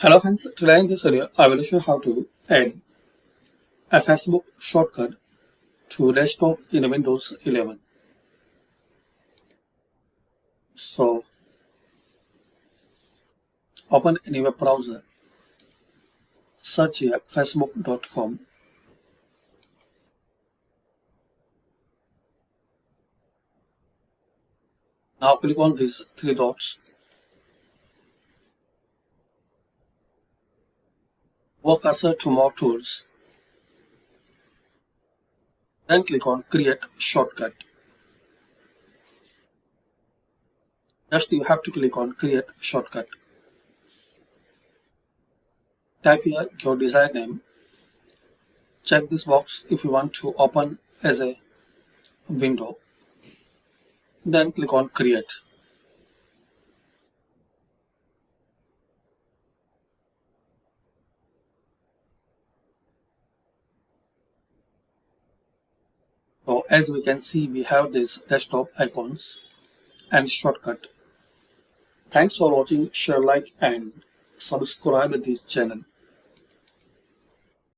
Hello friends, today in this video I will show you how to add a Facebook shortcut to desktop in Windows 11. So open any web browser, search here facebook.com. Now click on these three dots. Go cursor to more tools. Then click on create shortcut. Just you have to click on create shortcut. Type here your desired name. Check this box if you want to open as a window. Then click on create. So as we can see, we have these desktop icons and shortcut. Thanks for watching. Share, like and subscribe to this channel.